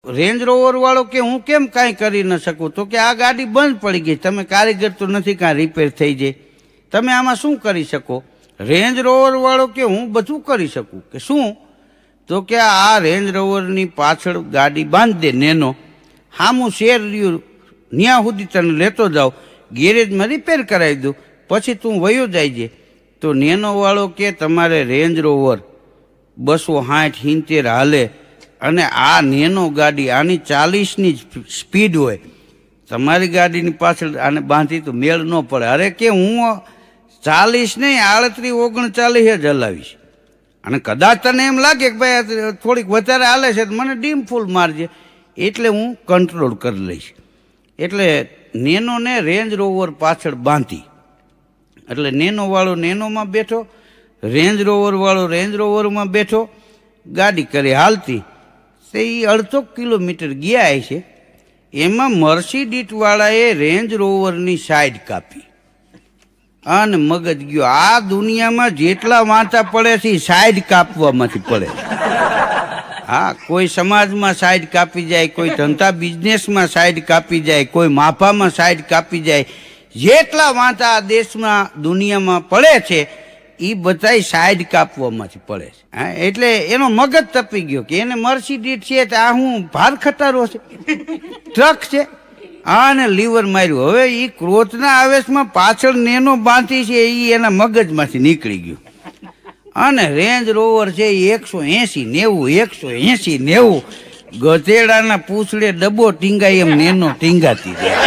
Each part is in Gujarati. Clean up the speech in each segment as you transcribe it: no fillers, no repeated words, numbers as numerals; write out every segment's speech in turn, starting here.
રેન્જ રોવર વાળો કે હું કેમ કાંઈ કરી ન શકું? તો કે આ ગાડી બંધ પડી ગઈ, તમે કારીગર તો નથી, કાં રિપેર થઈ જાય, તમે આમાં શું કરી શકો? રેન્જ રોવર વાળો કે હું બધું કરી શકું. કે શું? તો કે આ રેન્જ રોવરની પાછળ ગાડી બાંધી દે નેનો, હામું શેર રહ્યું ન્યા સુધી તને લેતો જાઉં, ગેરેજમાં રિપેર કરાવી દઉં, પછી તું વયો જાય છે. તો નેનો વાળો કે તમારે રેન્જ રોવર 260-70 હાલે અને આ નેનો ગાડી આની 40ની સ્પીડ હોય, તમારી ગાડીની પાછળ આને બાંધી તો મેળ ન પડે. અરે કે હું 40 નહીં 38-39 જ હલાવીશ, અને કદાચ તને એમ લાગે કે ભાઈ થોડીક વધારે હાલે છે તો મને ડીમ ફૂલ મારજે, એટલે હું કંટ્રોલ કરી લઈશ. એટલે નેનોને રેન્જ રોવર પાછળ બાંધી, એટલે નેનો વાળો નેનોમાં બેઠો, રેન્જ રોવર વાળો રેન્જ રોવરમાં બેઠો, ગાડી કરી હાલતી. તે એ 1/2 કિલોમીટર ગયા છે, એમાં મર્સિડીઝ વાળાએ રેન્જ રોવરની સાઈડ કાપી અને મગજ ગયો. આ દુનિયામાં જેટલા વાંચા પડે છે એ સાઈડ કાપવામાંથી પડે. હા, કોઈ સમાજમાં સાઈડ કાપી જાય, કોઈ ધંધા બિઝનેસમાં સાઈડ કાપી જાય, કોઈ માફામાં સાઈડ કાપી જાય. જેટલા વાંચા આ દેશમાં દુનિયામાં પડે છે એ બધાય સાઈડ કાપવામાંથી પડે છે. હા, એટલે એનો મગજ તપી ગયો કે એને મર્સિડીઝ છે તો આ હું ભાર ખટારો છે, ટ્રક છે, આને લીવર માર્યું. હવે એ ક્રોધના આવેશમાં પાછળ નેનો બાંધી છે એ એના મગજમાંથી નીકળી ગયું, અને રેન્જ રોવર છે એ 180-90 ગધેડાના પૂછડે ડબ્બો ટીંગાય એમ નેનો ટીંગાતી જાય,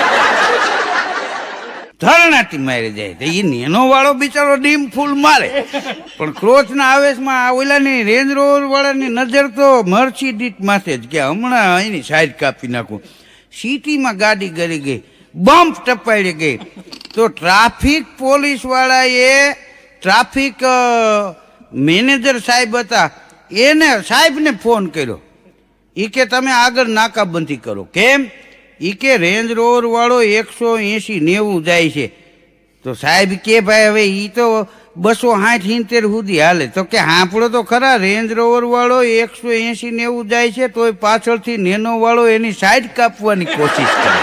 ધરણાટી મારી જાય. તો એ નેનો વાળો બિચારો ડીમ ફૂલ મારે, પણ ક્રોધના આવેશમાં આ ઓલાની રેન્જ રોવર વાળાની નજર તો મર્સિડીઝ માથે જ, કે હમણાં એની સાઈડ કાપી નાખું. સિટીમાં ગાડી ગરી ગઈ, બમ્પ ટપાડી ગઈ. તો ટ્રાફિક પોલીસ વાળાએ ટ્રાફિક મેનેજર સાહેબ હતા, એને સાહેબને ફોન કર્યો. એ કે તમે આગળ નાકાબંધી કરો. કેમ? એ કે રેન્જ રોવર વાળો 180-90 જાય છે. તો સાહેબ કે ભાઈ હવે એ તો 260-70 સુધી હાલે. તો કે હાંભળો તો ખરા, રેન્જ રોવર વાળો 180-90 જાય છે તોય પાછળથી નેનો વાળો એની સાઈડ કાપવાની કોશિશ કરે.